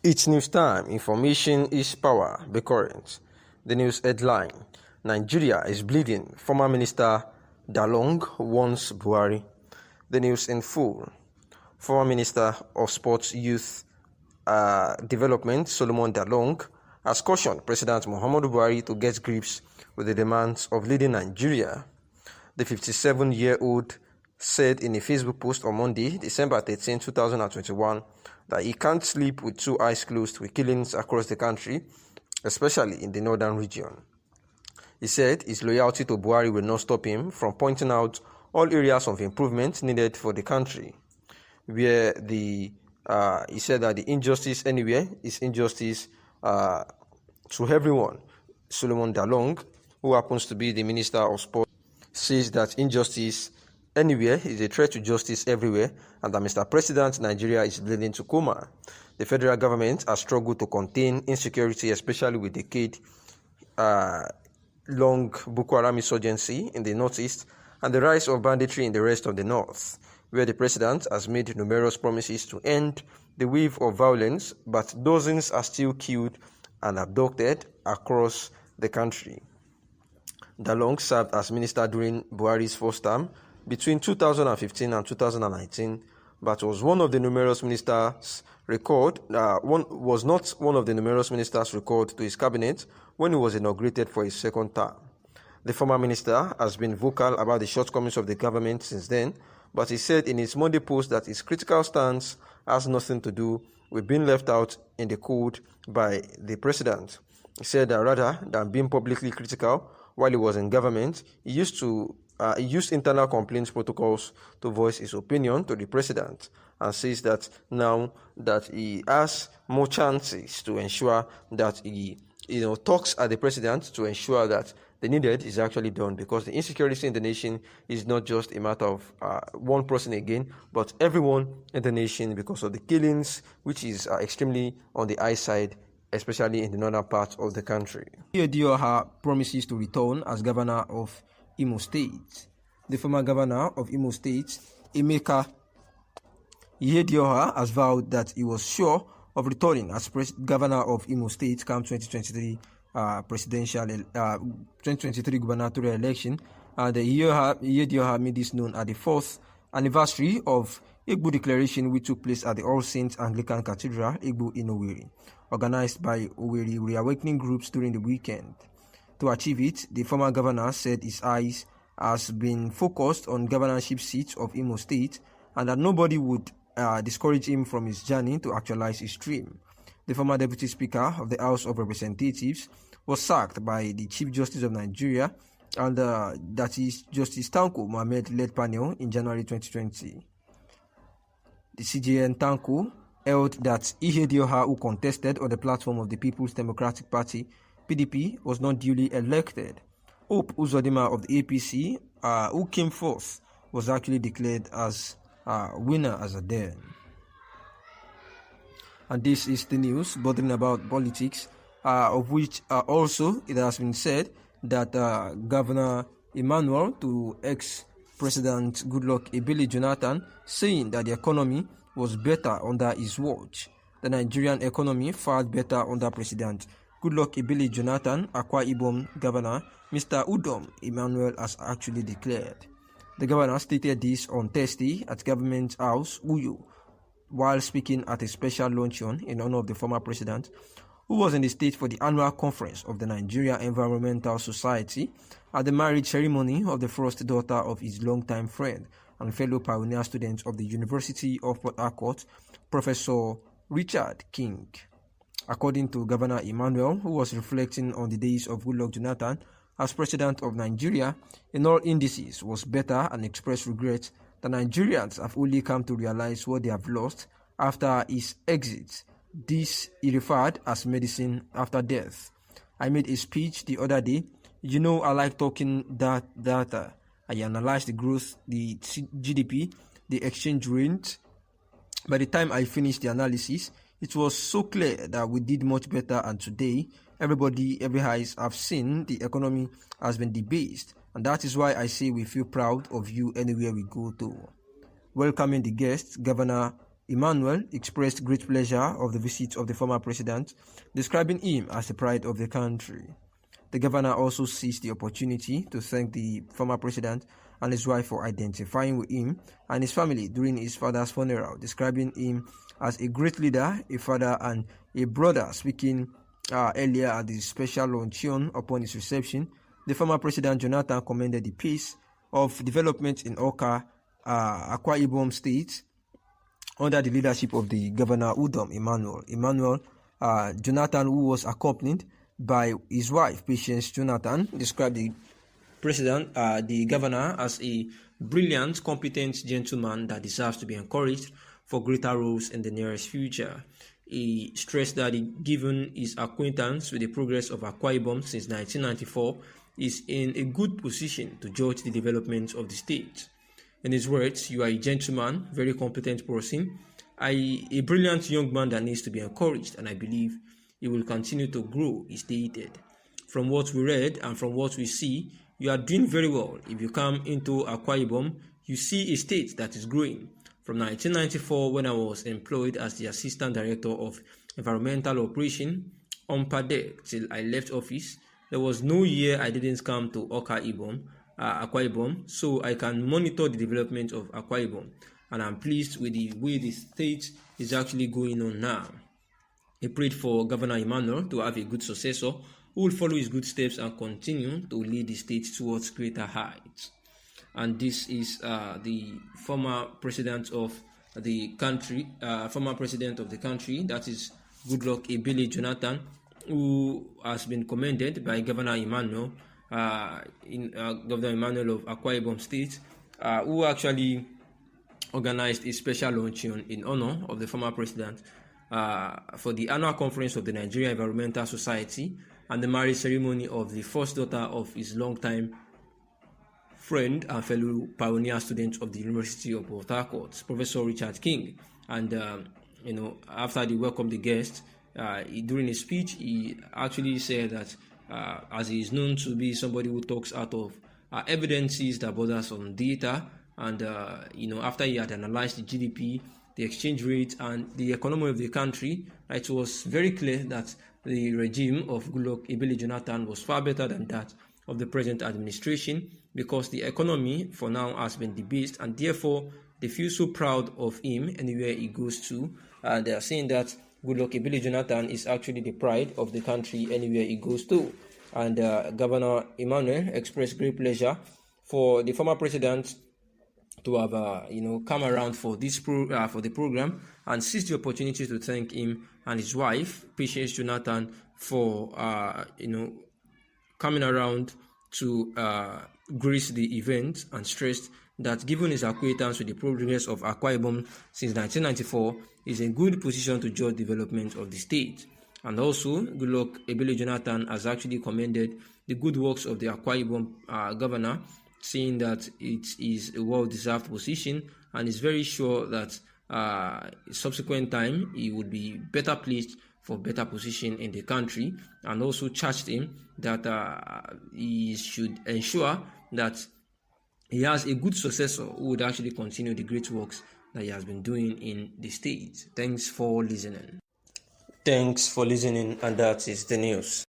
It's news time. Information is power. Be current. The news headline: Nigeria is bleeding. Former Minister Dalong warns Buhari. The news in full. Former Minister of Sports, Youth Development Solomon Dalong has cautioned President Muhammadu Buhari to get grips with the demands of leading Nigeria. The 57-year-old said in a Facebook post on Monday, December 13, 2021, that he can't sleep with two eyes closed with killings across the country, especially in the northern region. He said his loyalty to Buhari will not stop him from pointing out all areas of improvement needed for the country, where he said that the injustice anywhere is injustice to everyone. Solomon Dalong, who happens to be the Minister of Sport, says that injustice anywhere is a threat to justice everywhere, and that Mr. President, Nigeria is bleeding to coma. The federal government has struggled to contain insecurity, especially with decade-long Boko Haram insurgency in the northeast and the rise of banditry in the rest of the north, where the president has made numerous promises to end the wave of violence, but dozens are still killed and abducted across the country. Dalong served as minister during Buhari's first term between 2015 and 2019, but was not one of the numerous ministers recalled to his cabinet when he was inaugurated for his second term. The former minister has been vocal about the shortcomings of the government since then, but he said in his Monday post that his critical stance has nothing to do with being left out in the cold by the president. He said that rather than being publicly critical while he was in government, he used internal complaints protocols to voice his opinion to the president, and says that now that he has more chances to ensure that he talks at the president to ensure that the needed is actually done, because the insecurity in the nation is not just a matter of one person again, but everyone in the nation, because of the killings, which is extremely on the high side, especially in the northern part of the country. Ihedioha promises to return as governor of Imo State. The former governor of Imo State, Emeka Ihedioha, has vowed that he was sure of returning as governor of Imo State come 2023 2023 gubernatorial election. Ihedioha made this known at the 4th anniversary of Igbo declaration, which took place at the All Saints Anglican Cathedral, Igbo in Owerri, organized by Owerri Reawakening Groups during the weekend. To achieve it, the former governor said his eyes has been focused on governorship seats of Imo State, and that nobody would discourage him from his journey to actualize his dream. The former Deputy Speaker of the House of Representatives was sacked by the Chief Justice of Nigeria, and that is Justice Tanko Mohammed-led panel in January 2020. The CJN Tanko held that Ihedioha, who contested on the platform of the People's Democratic Party (PDP), was not duly elected. Hope Uzodinma of the APC, who came fourth, was actually declared as winner as a then. And this is the news bothering about politics, of which also it has been said that Governor Emmanuel to ex-President Goodluck Ebele Jonathan, saying that the economy was better under his watch. The Nigerian economy fared better under President Goodluck Ebele Jonathan. Akwa Ibom Governor Mr. Udom Emmanuel has actually declared. The governor stated this on Thursday at Government House, Uyo, while speaking at a special luncheon in honor of the former president, who was in the state for the annual conference of the Nigeria Environmental Society at the marriage ceremony of the first daughter of his longtime friend and fellow pioneer student of the University of Port Harcourt, Professor Richard King. According to Governor Emmanuel, who was reflecting on the days of Goodluck Jonathan as president of Nigeria, in all indices was better, and expressed regret that Nigerians have only come to realize what they have lost after his exit. This he referred as medicine after death. I made a speech the other day. I like talking data. I analyzed the growth, the GDP, the exchange rate. By the time I finished the analysis, it was so clear that we did much better, and today, every eyes have seen the economy has been debased, and that is why I say we feel proud of you anywhere we go to. Welcoming the guests, Governor Emmanuel expressed great pleasure of the visit of the former president, describing him as the pride of the country. The governor also seized the opportunity to thank the former president and his wife for identifying with him and his family during his father's funeral, describing him as a great leader, a father, and a brother. Speaking earlier at the special luncheon upon his reception, the former president Jonathan commended the pace of development in Awka, Akwa Ibom State, under the leadership of the governor Udom Emmanuel Jonathan, who was accompanied by his wife Patience Jonathan, described the governor as a brilliant, competent gentleman that deserves to be encouraged for greater roles in the nearest future. He stressed that given his acquaintance with the progress of Akwa Ibom since 1994, is in a good position to judge the development of the state. In his words, "You are a gentleman, very competent person, a brilliant young man that needs to be encouraged, and I believe he will continue to grow," he stated. "From what we read and from what we see, you are doing very well. If you come into Akwa Ibom, you see a state that is growing. From 1994, when I was employed as the Assistant Director of Environmental Operation, Ompadek, till I left office, there was no year I didn't come to Akwa Ibom, so I can monitor the development of Akwa Ibom, and I'm pleased with the way the state is actually going on now." He prayed for Governor Emmanuel to have a good successor who will follow his good steps and continue to lead the state towards greater heights. And this is the former president of the country, that is Goodluck Ebele Jonathan, who has been commended by Governor Emmanuel, Governor Emmanuel of Akwa Ibom State, who actually organized a special luncheon in honor of the former president for the annual conference of the Nigeria Environmental Society and the marriage ceremony of the first daughter of his longtime friend and fellow pioneer student of the University of Port Harcourt, Professor Richard King. And after they welcomed the guests, during his speech, he actually said that as he is known to be somebody who talks out of evidences that borders on data, and after he had analyzed the GDP, the exchange rate, and the economy of the country, it was very clear that the regime of Goodluck Ebele Jonathan was far better than that of the present administration, because the economy for now has been debased, and therefore they feel so proud of him anywhere he goes to. They are saying that Goodluck Ebele Jonathan is actually the pride of the country anywhere he goes to. And Governor Emmanuel expressed great pleasure for the former president to have come around for the program, and seized the opportunity to thank him and his wife Patience Jonathan for coming around to grace the event, and stressed that given his acquaintance with the progress of Akwa Ibom since 1994, is in good position to judge development of the state. And also, Goodluck Ebele Jonathan has actually commended the good works of the Akwa Ibom governor, saying that it is a well-deserved position, and is very sure that subsequent time he would be better placed for better position in the country, and also charged him that he should ensure that he has a good successor who would actually continue the great works that he has been doing in the state. Thanks for listening. And that is the news.